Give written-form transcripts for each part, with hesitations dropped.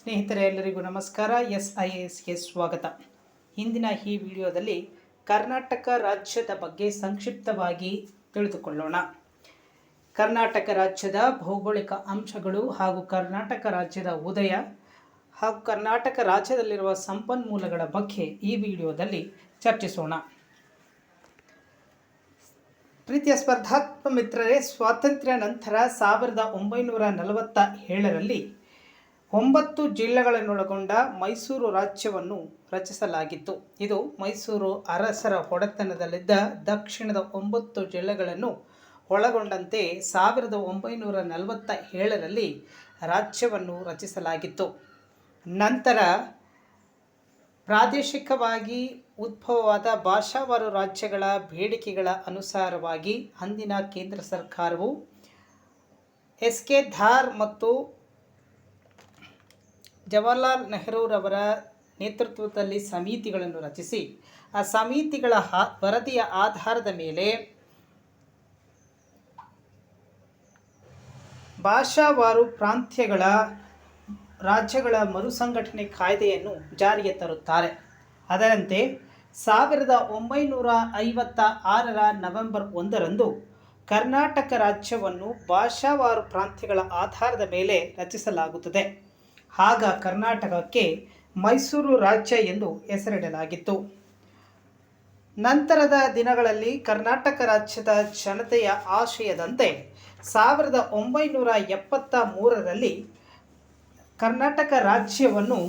ಸ್ನೇಹಿತರೆ ಎಲ್ಲರಿಗೂ ನಮಸ್ಕಾರ. SIASಗೆ ಸ್ವಾಗತ. ಇಂದಿನ ಈ ವಿಡಿಯೋದಲ್ಲಿ ಕರ್ನಾಟಕ ರಾಜ್ಯದ ಬಗ್ಗೆ ಸಂಕ್ಷಿಪ್ತವಾಗಿ ತಿಳಿದುಕೊಳ್ಳೋಣ. ಕರ್ನಾಟಕ ರಾಜ್ಯದ ಭೌಗೋಳಿಕ ಅಂಶಗಳು ಹಾಗೂ ಕರ್ನಾಟಕ ರಾಜ್ಯದ ಉದಯ ಹಾಗೂ ಕರ್ನಾಟಕ ರಾಜ್ಯದಲ್ಲಿರುವ ಸಂಪನ್ಮೂಲಗಳ ಬಗ್ಗೆ ಈ ವಿಡಿಯೋದಲ್ಲಿ ಚರ್ಚಿಸೋಣ. ಪ್ರೀತಿಯ ಸ್ಪರ್ಧಾತ್ಮಕ ಮಿತ್ರರೇ, ಸ್ವಾತಂತ್ರ್ಯ ನಂತರ 1947ರಲ್ಲಿ 9 ಜಿಲ್ಲೆಗಳನ್ನೊಳಗೊಂಡ ಮೈಸೂರು ರಾಜ್ಯವನ್ನು ರಚಿಸಲಾಗಿತ್ತು. ಇದು ಮೈಸೂರು ಅರಸರ ಒಡೆತನದಲ್ಲಿದ್ದ ದಕ್ಷಿಣದ 9 ಜಿಲ್ಲೆಗಳನ್ನು ಒಳಗೊಂಡಂತೆ 1947ರಲ್ಲಿ ರಾಜ್ಯವನ್ನು ರಚಿಸಲಾಗಿತ್ತು. ನಂತರ ಪ್ರಾದೇಶಿಕವಾಗಿ ಉದ್ಭವವಾದ ಭಾಷಾವಾರು ರಾಜ್ಯಗಳ ಬೇಡಿಕೆಗಳ ಅನುಸಾರವಾಗಿ ಅಂದಿನ ಕೇಂದ್ರ ಸರ್ಕಾರವು SK ಧಾರ್ ಮತ್ತು ಜವಾಹರ್ಲಾಲ್ ನೆಹರೂರವರ ನೇತೃತ್ವದಲ್ಲಿ ಸಮಿತಿಗಳನ್ನು ರಚಿಸಿ ಆ ಸಮಿತಿಗಳ ವರದಿಯ ಆಧಾರದ ಮೇಲೆ ಭಾಷಾವಾರು ಪ್ರಾಂತ್ಯಗಳ ರಾಜ್ಯಗಳ ಮರುಸಂಘಟನೆ ಕಾಯ್ದೆಯನ್ನು ಜಾರಿಗೆ ತರುತ್ತಾರೆ. ಅದರಂತೆ 1956ರ ನವೆಂಬರ್ 1ರಂದು ಕರ್ನಾಟಕ ರಾಜ್ಯವನ್ನು ಭಾಷಾವಾರು ಪ್ರಾಂತ್ಯಗಳ ಆಧಾರದ ಮೇಲೆ ರಚಿಸಲಾಗುತ್ತದೆ. ಆಗ ಕರ್ನಾಟಕಕ್ಕೆ ಮೈಸೂರು ರಾಜ್ಯ ಎಂದು ಹೆಸರಿಡಲಾಗಿತ್ತು. ನಂತರದ ದಿನಗಳಲ್ಲಿ ಕರ್ನಾಟಕ ರಾಜ್ಯದ ಜನತೆಯ ಆಶಯದಂತೆ 1973ರಲ್ಲಿ ಕರ್ನಾಟಕ ರಾಜ್ಯವನ್ನು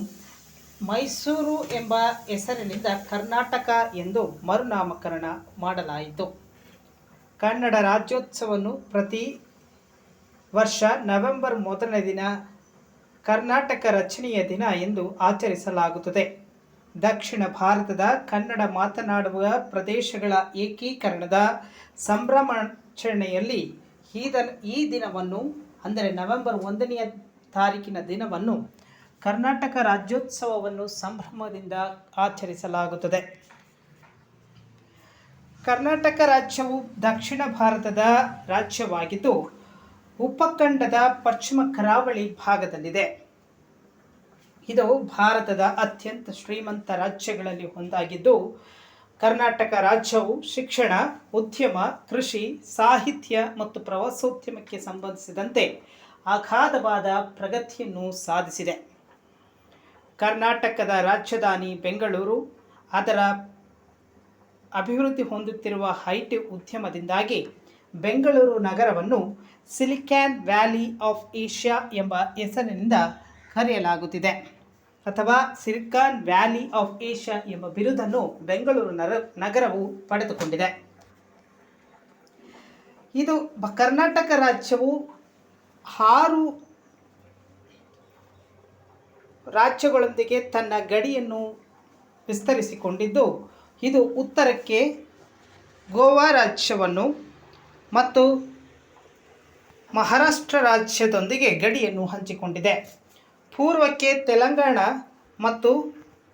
ಮೈಸೂರು ಎಂಬ ಹೆಸರಿನಿಂದ ಕರ್ನಾಟಕ ಎಂದು ಮರುನಾಮಕರಣ ಮಾಡಲಾಯಿತು. ಕನ್ನಡ ರಾಜ್ಯೋತ್ಸವವನ್ನು ಪ್ರತಿ ವರ್ಷ ನವೆಂಬರ್ 1ನೇ ದಿನ ಕರ್ನಾಟಕ ರಚನೆಯ ದಿನ ಎಂದು ಆಚರಿಸಲಾಗುತ್ತದೆ. ದಕ್ಷಿಣ ಭಾರತದ ಕನ್ನಡ ಮಾತನಾಡುವ ಪ್ರದೇಶಗಳ ಏಕೀಕರಣದ ಸಂಭ್ರಮಾಚರಣೆಯಲ್ಲಿ ಈ ದಿನವನ್ನು, ಅಂದರೆ ನವೆಂಬರ್ 1ನೇ ತಾರೀಕಿನ ದಿನವನ್ನು ಕರ್ನಾಟಕ ರಾಜ್ಯೋತ್ಸವವನ್ನು ಸಂಭ್ರಮದಿಂದ ಆಚರಿಸಲಾಗುತ್ತದೆ. ಕರ್ನಾಟಕ ರಾಜ್ಯವು ದಕ್ಷಿಣ ಭಾರತದ ರಾಜ್ಯವಾಗಿದ್ದು ಉಪಖಂಡದ ಪಶ್ಚಿಮ ಕರಾವಳಿ ಭಾಗದಲ್ಲಿದೆ. ಇದು ಭಾರತದ ಅತ್ಯಂತ ಶ್ರೀಮಂತ ರಾಜ್ಯಗಳಲ್ಲಿ ಒಂದಾಗಿದ್ದು ಕರ್ನಾಟಕ ರಾಜ್ಯವು ಶಿಕ್ಷಣ, ಉದ್ಯಮ, ಕೃಷಿ, ಸಾಹಿತ್ಯ ಮತ್ತು ಪ್ರವಾಸೋದ್ಯಮಕ್ಕೆ ಸಂಬಂಧಿಸಿದಂತೆ ಅಗಾಧವಾದ ಪ್ರಗತಿಯನ್ನು ಸಾಧಿಸಿದೆ. ಕರ್ನಾಟಕದ ರಾಜಧಾನಿ ಬೆಂಗಳೂರು ಅದರ ಅಭಿವೃದ್ಧಿ ಹೊಂದುತ್ತಿರುವ ಐಟಿ ಉದ್ಯಮದಿಂದಾಗಿ ಬೆಂಗಳೂರು ನಗರವನ್ನು ಸಿಲಿಕಾನ್ ವ್ಯಾಲಿ ಆಫ್ ಏಷ್ಯಾ ಎಂಬ ಹೆಸರಿನಿಂದ ಕರೆಯಲಾಗುತ್ತಿದೆ, ಅಥವಾ ಸಿಲಿಕಾನ್ ವ್ಯಾಲಿ ಆಫ್ ಏಷ್ಯಾ ಎಂಬ ಬಿರುದನ್ನು ಬೆಂಗಳೂರು ನಗರವು ಪಡೆದುಕೊಂಡಿದೆ. ಇದು ಕರ್ನಾಟಕ ರಾಜ್ಯವು 6 ರಾಜ್ಯಗಳೊಂದಿಗೆ ತನ್ನ ಗಡಿಯನ್ನು ವಿಸ್ತರಿಸಿಕೊಂಡಿದ್ದು, ಇದು ಉತ್ತರಕ್ಕೆ ಗೋವಾ ರಾಜ್ಯವನ್ನು ಮತ್ತು ಮಹಾರಾಷ್ಟ್ರ ರಾಜ್ಯದೊಂದಿಗೆ ಗಡಿಯನ್ನು ಹಂಚಿಕೊಂಡಿದೆ. ಪೂರ್ವಕ್ಕೆ ತೆಲಂಗಾಣ ಮತ್ತು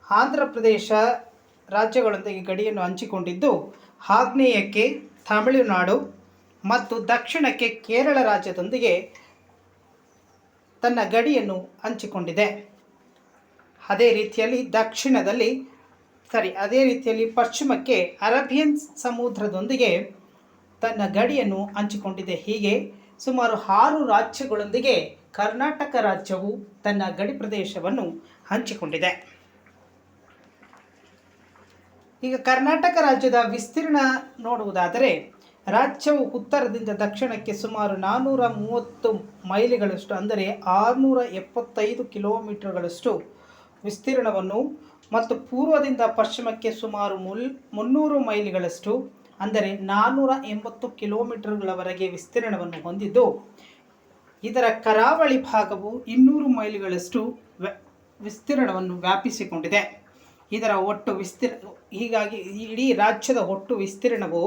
ಆಂಧ್ರ ಪ್ರದೇಶ ರಾಜ್ಯಗಳೊಂದಿಗೆ ಗಡಿಯನ್ನು ಹಂಚಿಕೊಂಡಿದ್ದು, ಆಗ್ನೇಯಕ್ಕೆ ತಮಿಳುನಾಡು ಮತ್ತು ದಕ್ಷಿಣಕ್ಕೆ ಕೇರಳ ರಾಜ್ಯದೊಂದಿಗೆ ತನ್ನ ಗಡಿಯನ್ನು ಹಂಚಿಕೊಂಡಿದೆ. ಅದೇ ರೀತಿಯಲ್ಲಿ ಪಶ್ಚಿಮಕ್ಕೆ ಅರೇಬಿಯನ್ ಸಮುದ್ರದೊಂದಿಗೆ ತನ್ನ ಗಡಿಯನ್ನು ಹಂಚಿಕೊಂಡಿದೆ. ಹೀಗೆ ಸುಮಾರು 6 ರಾಜ್ಯಗಳೊಂದಿಗೆ ಕರ್ನಾಟಕ ರಾಜ್ಯವು ತನ್ನ ಗಡಿ ಪ್ರದೇಶವನ್ನು ಹಂಚಿಕೊಂಡಿದೆ. ಈಗ ಕರ್ನಾಟಕ ರಾಜ್ಯದ ವಿಸ್ತೀರ್ಣ ನೋಡುವುದಾದರೆ, ರಾಜ್ಯವು ಉತ್ತರದಿಂದ ದಕ್ಷಿಣಕ್ಕೆ ಸುಮಾರು 430 ಮೈಲಿಗಳಷ್ಟು, ಅಂದರೆ 675 ಕಿಲೋಮೀಟರ್ಗಳಷ್ಟು ವಿಸ್ತೀರ್ಣವನ್ನು ಮತ್ತು ಪೂರ್ವದಿಂದ ಪಶ್ಚಿಮಕ್ಕೆ ಸುಮಾರು 300 ಮೈಲಿಗಳಷ್ಟು, ಅಂದರೆ 480 ಕಿಲೋಮೀಟರ್ಗಳವರೆಗೆ ವಿಸ್ತೀರ್ಣವನ್ನು ಹೊಂದಿದ್ದು, ಇದರ ಕರಾವಳಿ ಭಾಗವು 200 ಮೈಲಿಗಳಷ್ಟು ವಿಸ್ತೀರ್ಣವನ್ನು ವ್ಯಾಪಿಸಿಕೊಂಡಿದೆ. ಇದರ ಒಟ್ಟು ಹೀಗಾಗಿ ಇಡೀ ರಾಜ್ಯದ ಒಟ್ಟು ವಿಸ್ತೀರ್ಣವು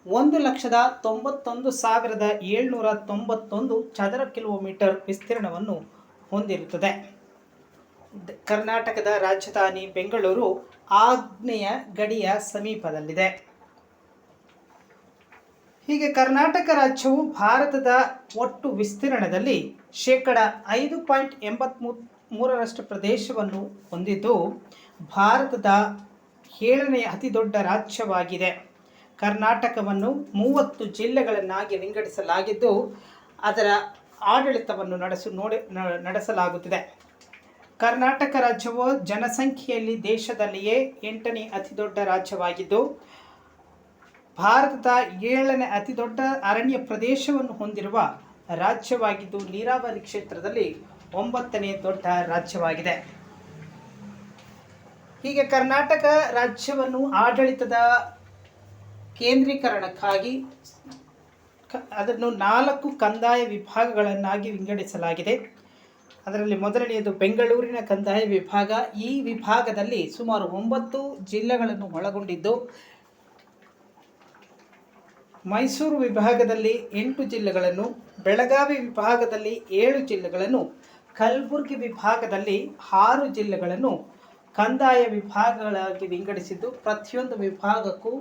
1,91,791 ಚದರ ಕಿಲೋಮೀಟರ್ ವಿಸ್ತೀರ್ಣವನ್ನು ಹೊಂದಿರುತ್ತದೆ. ಕರ್ನಾಟಕದ ರಾಜಧಾನಿ ಬೆಂಗಳೂರು ಆಗ್ನೇಯ ಗಡಿಯ ಸಮೀಪದಲ್ಲಿದೆ. ಹೀಗೆ ಕರ್ನಾಟಕ ರಾಜ್ಯವು ಭಾರತದ ಒಟ್ಟು ವಿಸ್ತೀರ್ಣದಲ್ಲಿ 5.83% 3ರಷ್ಟು ಪ್ರದೇಶವನ್ನು ಹೊಂದಿದ್ದು ಭಾರತದ 7ನೇ ಅತಿ ದೊಡ್ಡ ರಾಜ್ಯವಾಗಿದೆ. ಕರ್ನಾಟಕವನ್ನು 30 ಜಿಲ್ಲೆಗಳನ್ನಾಗಿ ವಿಂಗಡಿಸಲಾಗಿದ್ದು ಅದರ ಆಡಳಿತವನ್ನು ನಡೆಸಲಾಗುತ್ತಿದೆ. ಕರ್ನಾಟಕ ರಾಜ್ಯವು ಜನಸಂಖ್ಯೆಯಲ್ಲಿ ದೇಶದಲ್ಲಿಯೇ 8ನೇ ಅತಿ ದೊಡ್ಡ ರಾಜ್ಯವಾಗಿದ್ದು ಭಾರತದ 7ನೇ ಅತಿ ದೊಡ್ಡ ಅರಣ್ಯ ಪ್ರದೇಶವನ್ನು ಹೊಂದಿರುವ ರಾಜ್ಯವಾಗಿದ್ದು ನೀರಾವರಿ ಕ್ಷೇತ್ರದಲ್ಲಿ 9ನೇ ದೊಡ್ಡ ರಾಜ್ಯವಾಗಿದೆ. ಹೀಗೆ ಕರ್ನಾಟಕ ರಾಜ್ಯವನ್ನು ಆಡಳಿತದ ಕೇಂದ್ರೀಕರಣಕ್ಕಾಗಿ ಅದನ್ನು 4 ಕಂದಾಯ ವಿಭಾಗಗಳನ್ನಾಗಿ ವಿಂಗಡಿಸಲಾಗಿದೆ. ಅದರಲ್ಲಿ ಮೊದಲನೆಯದು ಬೆಂಗಳೂರಿನ ಕಂದಾಯ ವಿಭಾಗ. ಈ ವಿಭಾಗದಲ್ಲಿ ಸುಮಾರು 9 ಜಿಲ್ಲೆಗಳನ್ನು ಒಳಗೊಂಡಿದ್ದು ಮೈಸೂರು ವಿಭಾಗದಲ್ಲಿ 8 ಜಿಲ್ಲೆಗಳನ್ನು, ಬೆಳಗಾವಿ ವಿಭಾಗದಲ್ಲಿ 7 ಜಿಲ್ಲೆಗಳನ್ನು, ಕಲಬುರಗಿ ವಿಭಾಗದಲ್ಲಿ 6 ಜಿಲ್ಲೆಗಳನ್ನು ಕಂದಾಯ ವಿಭಾಗಗಳಾಗಿ ವಿಂಗಡಿಸಿದ್ದು ಪ್ರತಿಯೊಂದು ವಿಭಾಗಕ್ಕೂ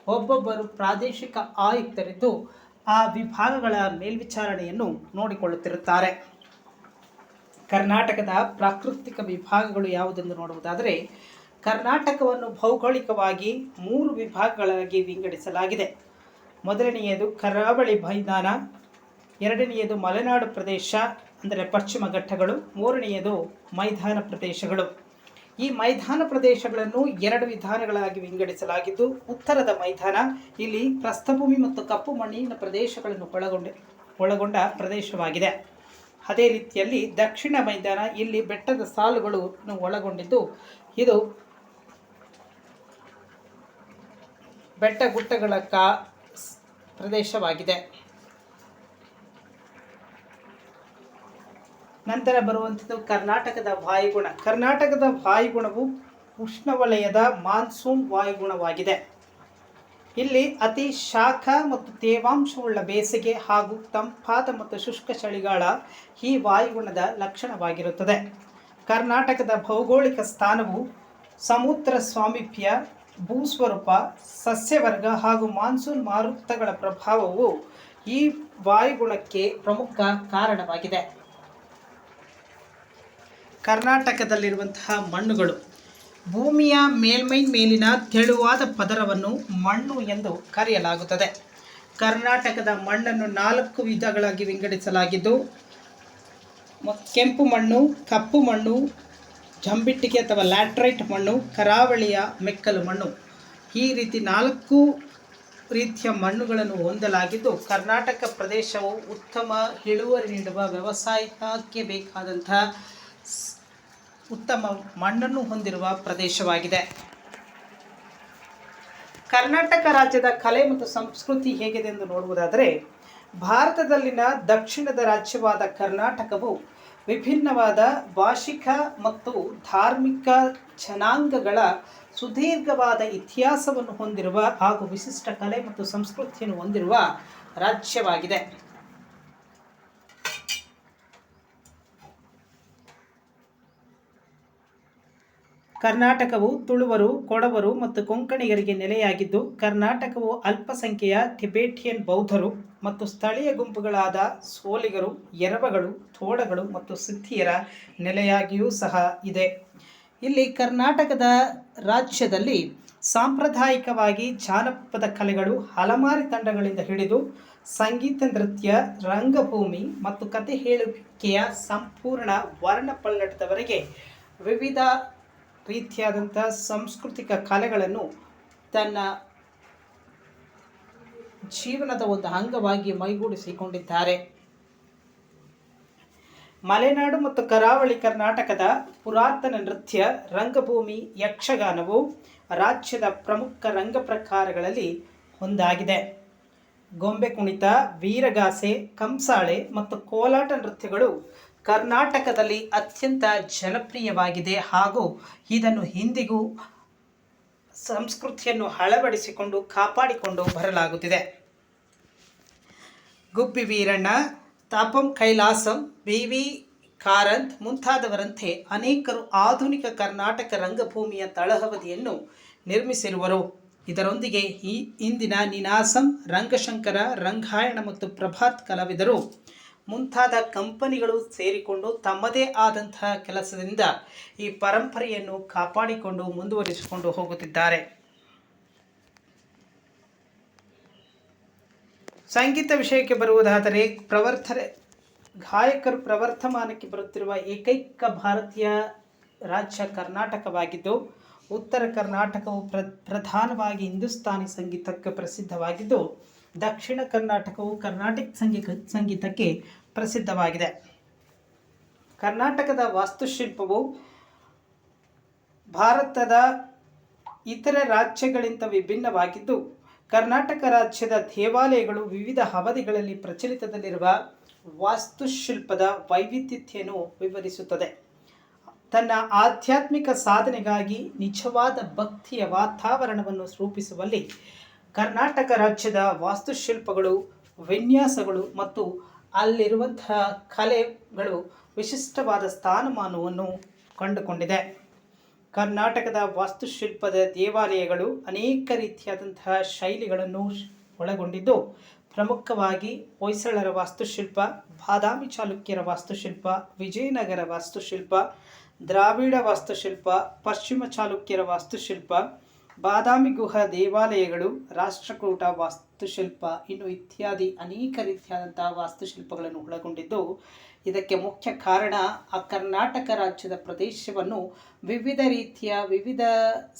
ಒಬ್ಬೊಬ್ಬರು ಪ್ರಾದೇಶಿಕ ಆಯುಕ್ತರಿದ್ದು ಆ ವಿಭಾಗಗಳ ಮೇಲ್ವಿಚಾರಣೆಯನ್ನು ನೋಡಿಕೊಳ್ಳುತ್ತಿರುತ್ತಾರೆ. ಕರ್ನಾಟಕದ ಪ್ರಾಕೃತಿಕ ವಿಭಾಗಗಳು ಯಾವುದೆಂದು ನೋಡುವುದಾದರೆ ಕರ್ನಾಟಕವನ್ನು ಭೌಗೋಳಿಕವಾಗಿ 3 ವಿಭಾಗಗಳಾಗಿ ವಿಂಗಡಿಸಲಾಗಿದೆ. ಮೊದಲನೆಯದು ಕರಾವಳಿ ಮೈದಾನ, ಎರಡನೆಯದು ಮಲೆನಾಡು ಪ್ರದೇಶ ಅಂದರೆ ಪಶ್ಚಿಮ ಘಟ್ಟಗಳು, ಮೂರನೆಯದು ಮೈದಾನ ಪ್ರದೇಶಗಳು. ಈ ಮೈದಾನ ಪ್ರದೇಶಗಳನ್ನು 2 ವಿಧಾನಗಳಾಗಿ ವಿಂಗಡಿಸಲಾಗಿದ್ದು ಉತ್ತರದ ಮೈದಾನ ಇಲ್ಲಿ ಪ್ರಸ್ಥಭೂಮಿ ಮತ್ತು ಕಪ್ಪು ಮಣ್ಣಿನ ಪ್ರದೇಶಗಳನ್ನು ಒಳಗೊಂಡ ಪ್ರದೇಶವಾಗಿದೆ. ಅದೇ ರೀತಿಯಲ್ಲಿ ದಕ್ಷಿಣ ಮೈದಾನ ಇಲ್ಲಿ ಬೆಟ್ಟದ ಸಾಲುಗಳನ್ನು ಒಳಗೊಂಡಿದ್ದು ಇದು ಬೆಟ್ಟ ಗುಡ್ಡಗಳ ಪ್ರದೇಶವಾಗಿದೆ. ನಂತರ ಬರುವಂಥದ್ದು ಕರ್ನಾಟಕದ ವಾಯುಗುಣ. ಕರ್ನಾಟಕದ ವಾಯುಗುಣವು ಉಷ್ಣವಲಯದ ಮಾನ್ಸೂನ್ ವಾಯುಗುಣವಾಗಿದೆ. ಇಲ್ಲಿ ಅತಿ ಶಾಖ ಮತ್ತು ತೇವಾಂಶವುಳ್ಳ ಬೇಸಿಗೆ ಹಾಗೂ ತಂಪಾದ ಮತ್ತು ಶುಷ್ಕ ಚಳಿಗಾಲ ಈ ವಾಯುಗುಣದ ಲಕ್ಷಣವಾಗಿರುತ್ತದೆ. ಕರ್ನಾಟಕದ ಭೌಗೋಳಿಕ ಸ್ಥಾನವು ಸಮುದ್ರ ಸ್ವಾಮೀಪ್ಯ, ಭೂಸ್ವರೂಪ, ಸಸ್ಯವರ್ಗ ಹಾಗೂ ಮಾನ್ಸೂನ್ ಮಾರುತಗಳ ಪ್ರಭಾವವು ಈ ವಾಯುಗುಣಕ್ಕೆ ಪ್ರಮುಖ ಕಾರಣವಾಗಿದೆ. ಕರ್ನಾಟಕದಲ್ಲಿರುವಂತಹ ಮಣ್ಣುಗಳು ಭೂಮಿಯ ಮೇಲ್ಮೈ ಮೇಲಿನ ತೆಳುವಾದ ಪದರವನ್ನು ಮಣ್ಣು ಎಂದು ಕರೆಯಲಾಗುತ್ತದೆ. ಕರ್ನಾಟಕದ ಮಣ್ಣನ್ನು 4 ವಿಧಗಳಾಗಿ ವಿಂಗಡಿಸಲಾಗಿದ್ದು ಕೆಂಪು ಮಣ್ಣು, ಕಪ್ಪು ಮಣ್ಣು, ಜಂಬಿಟ್ಟಿಗೆ ಅಥವಾ ಲ್ಯಾಟ್ರೈಟ್ ಮಣ್ಣು, ಕರಾವಳಿಯ ಮೆಕ್ಕಲು ಮಣ್ಣು. ಈ ರೀತಿ 4 ರೀತಿಯ ಮಣ್ಣುಗಳನ್ನು ಹೊಂದಲಾಗಿದ್ದು ಕರ್ನಾಟಕ ಪ್ರದೇಶವು ಉತ್ತಮ ಇಳುವರಿ ನೀಡುವ ವ್ಯವಸಾಯಕ್ಕೆ ಬೇಕಾದಂತಹ ಉತ್ತಮ ಮಣ್ಣನ್ನು ಹೊಂದಿರುವ ಪ್ರದೇಶವಾಗಿದೆ. ಕರ್ನಾಟಕ ರಾಜ್ಯದ ಕಲೆ ಮತ್ತು ಸಂಸ್ಕೃತಿ ಹೇಗಿದೆ ಎಂದು ನೋಡುವುದಾದರೆ ಭಾರತದಲ್ಲಿನ ದಕ್ಷಿಣದ ರಾಜ್ಯವಾದ ಕರ್ನಾಟಕವು ವಿಭಿನ್ನವಾದ ಭಾಷಿಕ ಮತ್ತು ಧಾರ್ಮಿಕ ಜನಾಂಗಗಳ ಸುದೀರ್ಘವಾದ ಇತಿಹಾಸವನ್ನು ಹೊಂದಿರುವ ಹಾಗೂ ವಿಶಿಷ್ಟ ಕಲೆ ಮತ್ತು ಸಂಸ್ಕೃತಿಯನ್ನು ಹೊಂದಿರುವ ರಾಜ್ಯವಾಗಿದೆ. ಕರ್ನಾಟಕವು ತುಳುವರು, ಕೊಡವರು ಮತ್ತು ಕೊಂಕಣಿಗರಿಗೆ ನೆಲೆಯಾಗಿದ್ದು ಕರ್ನಾಟಕವು ಅಲ್ಪಸಂಖ್ಯೆಯ ಟಿಬೆಟಿಯನ್ ಬೌದ್ಧರು ಮತ್ತು ಸ್ಥಳೀಯ ಗುಂಪುಗಳಾದ ಸೋಲಿಗರು, ಎರವಗಳು, ತೋಡಗಳು ಮತ್ತು ಸಿದ್ಧಿಯರ ನೆಲೆಯಾಗಿಯೂ ಸಹ ಇದೆ. ಇಲ್ಲಿ ಕರ್ನಾಟಕದ ರಾಜ್ಯದಲ್ಲಿ ಸಾಂಪ್ರದಾಯಿಕವಾಗಿ ಜಾನಪದ ಕಲೆಗಳು ಅಲಮಾರಿ ತಂಡಗಳಿಂದ ಹಿಡಿದು ಸಂಗೀತ, ನೃತ್ಯ, ರಂಗಭೂಮಿ ಮತ್ತು ಕಥೆ ಹೇಳುವಿಕೆಯ ಸಂಪೂರ್ಣ ವರ್ಣಪಲ್ಲಟದವರೆಗೆ ವಿವಿಧ ರೀತಿಯಾದಂಥ ಸಾಂಸ್ಕೃತಿಕ ಕಲೆಗಳನ್ನು ತನ್ನ ಜೀವನದ ಒಂದು ಅಂಗವಾಗಿ ಮೈಗೂಡಿಸಿಕೊಂಡಿದ್ದಾರೆ. ಮಲೆನಾಡು ಮತ್ತು ಕರಾವಳಿ ಕರ್ನಾಟಕದ ಪುರಾತನ ನೃತ್ಯ, ರಂಗಭೂಮಿ, ಯಕ್ಷಗಾನವು ರಾಜ್ಯದ ಪ್ರಮುಖ ರಂಗ ಪ್ರಕಾರಗಳಲ್ಲಿ ಒಂದಾಗಿದೆ. ಗೊಂಬೆ ಕುಣಿತ, ವೀರಗಾಸೆ, ಕಂಸಾಳೆ ಮತ್ತು ಕೋಲಾಟ ನೃತ್ಯಗಳು ಕರ್ನಾಟಕದಲ್ಲಿ ಅತ್ಯಂತ ಜನಪ್ರಿಯವಾಗಿದೆ ಹಾಗೂ ಇದನ್ನು ಇಂದಿಗೂ ಸಂಸ್ಕೃತಿಯನ್ನು ಅಳವಡಿಸಿಕೊಂಡು ಕಾಪಾಡಿಕೊಂಡು ಬರಲಾಗುತ್ತಿದೆ. ಗುಬ್ಬಿ ವೀರಣ್ಣ, ತಾಪಂ ಕೈಲಾಸಂ, ವಿ ಕಾರಂತ್ ಮುಂತಾದವರಂತೆ ಅನೇಕರು ಆಧುನಿಕ ಕರ್ನಾಟಕ ರಂಗಭೂಮಿಯ ತಳಹದಿಯನ್ನು ನಿರ್ಮಿಸಿರುವರು. ಇದರೊಂದಿಗೆ ಇಂದಿನ ನೀನಾಸಂ, ರಂಗಶಂಕರ, ರಂಗಾಯಣ ಮತ್ತು ಪ್ರಭಾತ್ ಕಲಾವಿದರು ಮುಂತಾದ ಕಂಪನಿಗಳು ಸೇರಿಕೊಂಡು ತಮ್ಮದೇ ಆದಂತಹ ಕೆಲಸದಿಂದ ಈ ಪರಂಪರೆಯನ್ನು ಕಾಪಾಡಿಕೊಂಡು ಮುಂದುವರಿಸಿಕೊಂಡು ಹೋಗುತ್ತಿದ್ದಾರೆ. ಸಂಗೀತ ವಿಷಯಕ್ಕೆ ಬರುವುದಾದರೆ ಗಾಯಕರು ಪ್ರವರ್ತಮಾನಕ್ಕೆ ಬರುತ್ತಿರುವ ಏಕೈಕ ಭಾರತೀಯ ರಾಜ್ಯ ಕರ್ನಾಟಕವಾಗಿದ್ದು, ಉತ್ತರ ಕರ್ನಾಟಕವು ಪ್ರಧಾನವಾಗಿ ಹಿಂದೂಸ್ತಾನಿ ಸಂಗೀತಕ್ಕೆ ಪ್ರಸಿದ್ಧವಾಗಿದ್ದು, ದಕ್ಷಿಣ ಕರ್ನಾಟಕವು ಕರ್ನಾಟಿಕ್ ಸಂಗೀತಕ್ಕೆ ಪ್ರಸಿದ್ಧವಾಗಿದೆ. ಕರ್ನಾಟಕದ ವಾಸ್ತುಶಿಲ್ಪವು ಭಾರತದ ಇತರ ರಾಜ್ಯಗಳಿಂದ ವಿಭಿನ್ನವಾಗಿದ್ದು, ಕರ್ನಾಟಕ ರಾಜ್ಯದ ದೇವಾಲಯಗಳು ವಿವಿಧ ಅವಧಿಗಳಲ್ಲಿ ಪ್ರಚಲಿತದಲ್ಲಿರುವ ವಾಸ್ತುಶಿಲ್ಪದ ವೈವಿಧ್ಯತೆಯನ್ನು ವಿವರಿಸುತ್ತದೆ. ತನ್ನ ಆಧ್ಯಾತ್ಮಿಕ ಸಾಧನೆಗಾಗಿ ನಿಜವಾದ ಭಕ್ತಿಯ ವಾತಾವರಣವನ್ನು ರೂಪಿಸುವಲ್ಲಿ ಕರ್ನಾಟಕ ರಾಜ್ಯದ ವಾಸ್ತುಶಿಲ್ಪಗಳು, ವಿನ್ಯಾಸಗಳು ಮತ್ತು ಅಲ್ಲಿರುವಂತಹ ಕಲೆಗಳು ವಿಶಿಷ್ಟವಾದ ಸ್ಥಾನಮಾನವನ್ನು ಕಂಡುಕೊಂಡಿದೆ. ಕರ್ನಾಟಕದ ವಾಸ್ತುಶಿಲ್ಪದ ದೇವಾಲಯಗಳು ಅನೇಕ ರೀತಿಯಾದಂತಹ ಶೈಲಿಗಳನ್ನು ಒಳಗೊಂಡಿದ್ದು, ಪ್ರಮುಖವಾಗಿ ಹೊಯ್ಸಳರ ವಾಸ್ತುಶಿಲ್ಪ, ಬಾದಾಮಿ ಚಾಲುಕ್ಯರ ವಾಸ್ತುಶಿಲ್ಪ, ವಿಜಯನಗರ ವಾಸ್ತುಶಿಲ್ಪ, ದ್ರಾವಿಡ ವಾಸ್ತುಶಿಲ್ಪ, ಪಶ್ಚಿಮ ಚಾಲುಕ್ಯರ ವಾಸ್ತುಶಿಲ್ಪ, ಬಾದಾಮಿ ಗುಹಾ ದೇವಾಲಯಗಳು, ರಾಷ್ಟ್ರಕೂಟ ವಾಸ್ತುಶಿಲ್ಪ ಇನ್ನು ಇತ್ಯಾದಿ ಅನೇಕ ರೀತಿಯಾದಂತಹ ವಾಸ್ತುಶಿಲ್ಪಗಳನ್ನು ಒಳಗೊಂಡಿದ್ದು, ಇದಕ್ಕೆ ಮುಖ್ಯ ಕಾರಣ ಆ ಕರ್ನಾಟಕ ರಾಜ್ಯದ ಪ್ರದೇಶವನ್ನು ವಿವಿಧ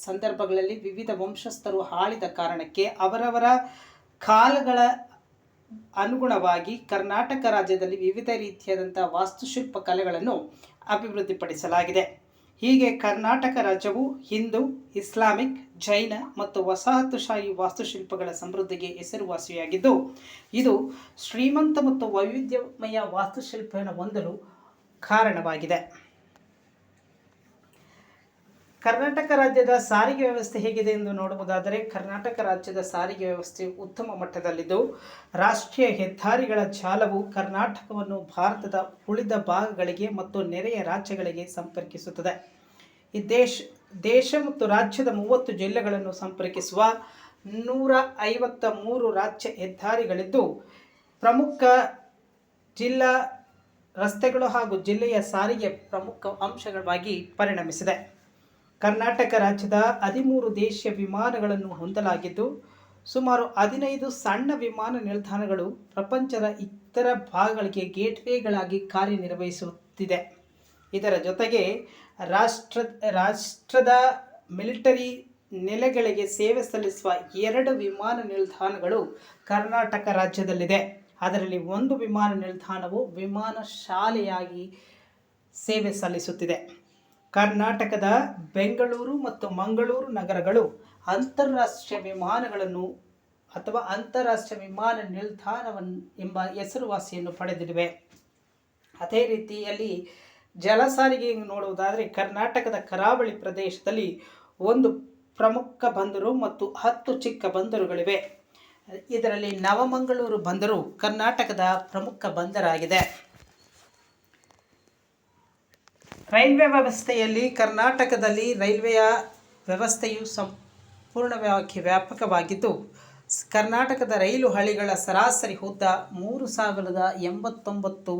ಸಂದರ್ಭಗಳಲ್ಲಿ ವಿವಿಧ ವಂಶಸ್ಥರು ಆಳಿದ ಕಾರಣಕ್ಕೆ ಅವರವರ ಕಾಲಗಳ ಅನುಗುಣವಾಗಿ ಕರ್ನಾಟಕ ರಾಜ್ಯದಲ್ಲಿ ವಿವಿಧ ರೀತಿಯಾದಂಥ ವಾಸ್ತುಶಿಲ್ಪ ಕಲೆಗಳನ್ನು ಅಭಿವೃದ್ಧಿಪಡಿಸಲಾಗಿದೆ. ಹೀಗೆ ಕರ್ನಾಟಕ ರಾಜ್ಯವು ಹಿಂದೂ, ಇಸ್ಲಾಮಿಕ್, ಜೈನ ಮತ್ತು ವಸಾಹತುಶಾಹಿ ವಾಸ್ತುಶಿಲ್ಪಗಳ ಸಮೃದ್ಧಿಗೆ ಹೆಸರುವಾಸಿಯಾಗಿದ್ದು, ಇದು ಶ್ರೀಮಂತ ಮತ್ತು ವೈವಿಧ್ಯಮಯ ವಾಸ್ತುಶಿಲ್ಪವನ್ನು ಹೊಂದಲು ಕಾರಣವಾಗಿದೆ. ಕರ್ನಾಟಕ ರಾಜ್ಯದ ಸಾರಿಗೆ ವ್ಯವಸ್ಥೆ ಹೇಗಿದೆ ಎಂದು ನೋಡುವುದಾದರೆ, ಕರ್ನಾಟಕ ರಾಜ್ಯದ ಸಾರಿಗೆ ವ್ಯವಸ್ಥೆ ಉತ್ತಮ ಮಟ್ಟದಲ್ಲಿದ್ದು, ರಾಷ್ಟ್ರೀಯ ಹೆದ್ದಾರಿಗಳ ಜಾಲವು ಕರ್ನಾಟಕವನ್ನು ಭಾರತದ ಉಳಿದ ಭಾಗಗಳಿಗೆ ಮತ್ತು ನೆರೆಯ ರಾಜ್ಯಗಳಿಗೆ ಸಂಪರ್ಕಿಸುತ್ತದೆ. ಈ ದೇಶ ಮತ್ತು ರಾಜ್ಯದ 30 ಜಿಲ್ಲೆಗಳನ್ನು ಸಂಪರ್ಕಿಸುವ 153 ರಾಜ್ಯ ಹೆದ್ದಾರಿಗಳಿದ್ದು, ಪ್ರಮುಖ ಜಿಲ್ಲಾ ರಸ್ತೆಗಳು ಹಾಗೂ ಜಿಲ್ಲೆಯ ಸಾರಿಗೆ ಪ್ರಮುಖ ಅಂಶಗಳಾಗಿ ಪರಿಣಮಿಸಿದೆ. ಕರ್ನಾಟಕ ರಾಜ್ಯದ 13 ದೇಶೀಯ ವಿಮಾನಗಳನ್ನು ಹೊಂದಲಾಗಿದ್ದು, ಸುಮಾರು 15 ಸಣ್ಣ ವಿಮಾನ ನಿಲ್ದಾಣಗಳು ಪ್ರಪಂಚದ ಇತರ ಭಾಗಗಳಿಗೆ ಗೇಟ್ವೇಗಳಾಗಿ ಕಾರ್ಯನಿರ್ವಹಿಸುತ್ತಿದೆ. ಇದರ ಜೊತೆಗೆ ರಾಷ್ಟ್ರದ ಮಿಲಿಟರಿ ನೆಲೆಗಳಿಗೆ ಸೇವೆ ಸಲ್ಲಿಸುವ 2 ವಿಮಾನ ನಿಲ್ದಾಣಗಳು ಕರ್ನಾಟಕ ರಾಜ್ಯದಲ್ಲಿದೆ. ಅದರಲ್ಲಿ ಒಂದು ವಿಮಾನ ನಿಲ್ದಾಣವು ವಿಮಾನ ಶಾಲೆಯಾಗಿ ಸೇವೆ ಸಲ್ಲಿಸುತ್ತಿದೆ. ಕರ್ನಾಟಕದ ಬೆಂಗಳೂರು ಮತ್ತು ಮಂಗಳೂರು ನಗರಗಳು ಅಂತಾರಾಷ್ಟ್ರೀಯ ವಿಮಾನಗಳನ್ನು ಅಥವಾ ಅಂತಾರಾಷ್ಟ್ರೀಯ ವಿಮಾನ ನಿಲ್ದಾಣವನ್ನು ಎಂಬ ಹೆಸರುವಾಸಿಯನ್ನು ಪಡೆದಿವೆ. ಅದೇ ರೀತಿಯಲ್ಲಿ ಜಲ ಸಾರಿಗೆ ನೋಡುವುದಾದರೆ, ಕರ್ನಾಟಕದ ಕರಾವಳಿ ಪ್ರದೇಶದಲ್ಲಿ 1 ಪ್ರಮುಖ ಬಂದರು ಮತ್ತು 10 ಚಿಕ್ಕ ಬಂದರುಗಳಿವೆ. ಇದರಲ್ಲಿ ನವಮಂಗಳೂರು ಬಂದರು ಕರ್ನಾಟಕದ ಪ್ರಮುಖ ಬಂದರಾಗಿದೆ. ರೈಲ್ವೆ ವ್ಯವಸ್ಥೆಯಲ್ಲಿ ಕರ್ನಾಟಕದಲ್ಲಿ ರೈಲ್ವೆಯ ವ್ಯವಸ್ಥೆಯು ಸಂಪೂರ್ಣವಾಗಿ ವ್ಯಾಪಕವಾಗಿದ್ದು, ಕರ್ನಾಟಕದ ರೈಲು ಹಳಿಗಳ ಸರಾಸರಿ ಉದ್ದ 3089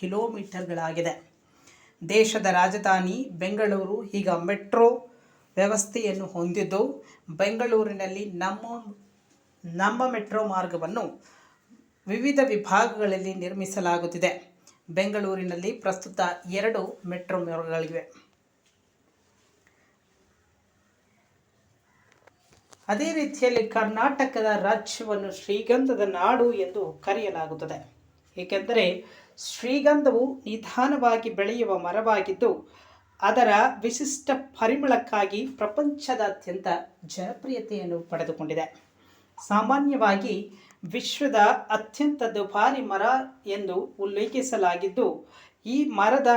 ಕಿಲೋಮೀಟರ್ಗಳಾಗಿದೆ. ದೇಶದ ರಾಜಧಾನಿ ಬೆಂಗಳೂರು ಈಗ ಮೆಟ್ರೋ ವ್ಯವಸ್ಥೆಯನ್ನು ಹೊಂದಿದ್ದು, ಬೆಂಗಳೂರಿನಲ್ಲಿ ನಮ್ಮ ಮೆಟ್ರೋ ಮಾರ್ಗವನ್ನು ವಿವಿಧ ವಿಭಾಗಗಳಲ್ಲಿ ನಿರ್ಮಿಸಲಾಗುತ್ತಿದೆ. ಬೆಂಗಳೂರಿನಲ್ಲಿ ಪ್ರಸ್ತುತ 2 ಮೆಟ್ರೋ ಮಾರ್ಗಗಳಿವೆ. ಅದೇ ರೀತಿಯಲ್ಲಿ ಕರ್ನಾಟಕದ ರಾಜ್ಯವನ್ನು ಶ್ರೀಗಂಧದ ನಾಡು ಎಂದು ಕರೆಯಲಾಗುತ್ತದೆ. ಏಕೆಂದರೆ ಶ್ರೀಗಂಧವು ನಿಧಾನವಾಗಿ ಬೆಳೆಯುವ ಮರವಾಗಿದ್ದು, ಅದರ ವಿಶಿಷ್ಟ ಪರಿಮಳಕ್ಕಾಗಿ ಪ್ರಪಂಚದಾದ್ಯಂತ ಜನಪ್ರಿಯತೆಯನ್ನು ಪಡೆದುಕೊಂಡಿದೆ. ಸಾಮಾನ್ಯವಾಗಿ ವಿಶ್ವದ ಅತ್ಯಂತ ದುಬಾರಿ ಮರ ಎಂದು ಉಲ್ಲೇಖಿಸಲಾಗಿದ್ದು, ಈ ಮರದ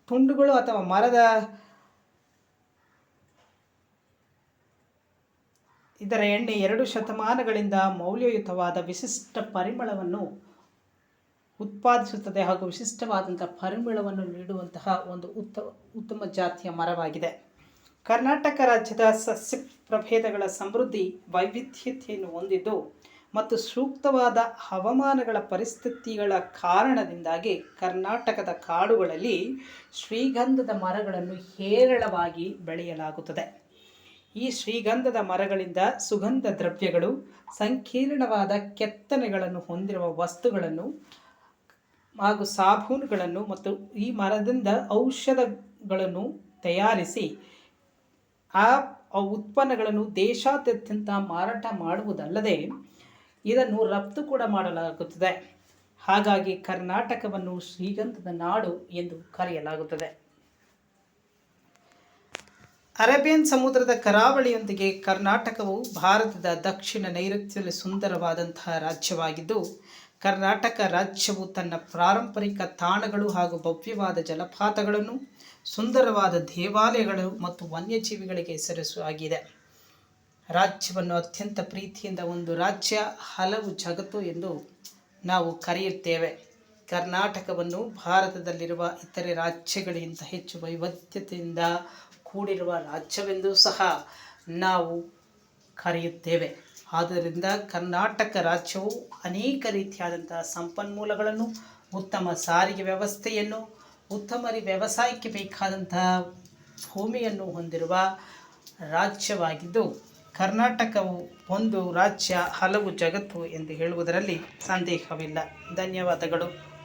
ತುಂಡುಗಳು ಅಥವಾ ಇದರ ಎಣ್ಣೆ 2 ಶತಮಾನಗಳಿಂದ ಮೌಲ್ಯಯುತವಾದ ವಿಶಿಷ್ಟ ಪರಿಮಳವನ್ನು ಉತ್ಪಾದಿಸುತ್ತದೆ ಹಾಗೂ ವಿಶಿಷ್ಟವಾದಂಥ ಪರಿಮಳವನ್ನು ನೀಡುವಂತಹ ಒಂದು ಉತ್ತಮ ಜಾತಿಯ ಮರವಾಗಿದೆ. ಕರ್ನಾಟಕ ರಾಜ್ಯದ ಸಸ್ಯ ಪ್ರಭೇದಗಳ ಸಮೃದ್ಧಿ ವೈವಿಧ್ಯತೆಯನ್ನು ಹೊಂದಿದ್ದು, ಮತ್ತು ಸೂಕ್ತವಾದ ಹವಾಮಾನಗಳ ಪರಿಸ್ಥಿತಿಗಳ ಕಾರಣದಿಂದಾಗಿ ಕರ್ನಾಟಕದ ಕಾಡುಗಳಲ್ಲಿ ಶ್ರೀಗಂಧದ ಮರಗಳನ್ನು ಹೇರಳವಾಗಿ ಬೆಳೆಯಲಾಗುತ್ತದೆ. ಈ ಶ್ರೀಗಂಧದ ಮರಗಳಿಂದ ಸುಗಂಧ ದ್ರವ್ಯಗಳು, ಸಂಕೀರ್ಣವಾದ ಕೆತ್ತನೆಗಳನ್ನು ಹೊಂದಿರುವ ವಸ್ತುಗಳನ್ನು ಹಾಗೂ ಸಾಬೂನುಗಳನ್ನು ಮತ್ತು ಈ ಮರದಿಂದ ಔಷಧಗಳನ್ನು ತಯಾರಿಸಿ ಆ ಉತ್ಪನ್ನಗಳನ್ನು ದೇಶಾದ್ಯಂತ ಮಾರಾಟ ಮಾಡುವುದಲ್ಲದೆ ಇದನ್ನು ರಫ್ತು ಕೂಡ ಮಾಡಲಾಗುತ್ತದೆ. ಹಾಗಾಗಿ ಕರ್ನಾಟಕವನ್ನು ಶ್ರೀಗಂಧದ ನಾಡು ಎಂದು ಕರೆಯಲಾಗುತ್ತದೆ. ಅರೇಬಿಯನ್ ಸಮುದ್ರದ ಕರಾವಳಿಯೊಂದಿಗೆ ಕರ್ನಾಟಕವು ಭಾರತದ ದಕ್ಷಿಣ ನೈಋತ್ಯದಲ್ಲಿ ಸುಂದರವಾದಂತಹ ರಾಜ್ಯವಾಗಿದ್ದು, ಕರ್ನಾಟಕ ರಾಜ್ಯವು ತನ್ನ ಪಾರಂಪರಿಕ ತಾಣಗಳು ಹಾಗೂ ಭವ್ಯವಾದ ಜಲಪಾತಗಳನ್ನು, ಸುಂದರವಾದ ದೇವಾಲಯಗಳು ಮತ್ತು ವನ್ಯಜೀವಿಗಳಿಗೆ ಹೆಸರುವಾಗಿದೆ. ರಾಜ್ಯವನ್ನು ಅತ್ಯಂತ ಪ್ರೀತಿಯಿಂದ ಒಂದು ರಾಜ್ಯ ಹಲವು ಜಗತ್ತು ಎಂದು ನಾವು ಕರೆಯುತ್ತೇವೆ. ಕರ್ನಾಟಕವನ್ನು ಭಾರತದಲ್ಲಿರುವ ಇತರೆ ರಾಜ್ಯಗಳಿಗಿಂತ ಹೆಚ್ಚು ವೈವಿಧ್ಯತೆಯಿಂದ ಕೂಡಿರುವ ರಾಜ್ಯವೆಂದು ಸಹ ನಾವು ಕರೆಯುತ್ತೇವೆ. ಆದ್ದರಿಂದ ಕರ್ನಾಟಕ ರಾಜ್ಯವು ಅನೇಕ ರೀತಿಯಾದಂತಹ ಸಂಪನ್ಮೂಲಗಳನ್ನು, ಉತ್ತಮ ಸಾರಿಗೆ ವ್ಯವಸ್ಥೆಯನ್ನು, ಉತ್ತಮ ವ್ಯವಸಾಯಕ್ಕೆ ಬೇಕಾದಂತಹ ಭೂಮಿಯನ್ನು ಹೊಂದಿರುವ ರಾಜ್ಯವಾಗಿದ್ದು, ಕರ್ನಾಟಕವು ಒಂದು ರಾಜ್ಯ ಹಲವು ಜಗತ್ತು ಎಂದು ಹೇಳುವುದರಲ್ಲಿ ಸಂದೇಹವಿಲ್ಲ. ಧನ್ಯವಾದಗಳು.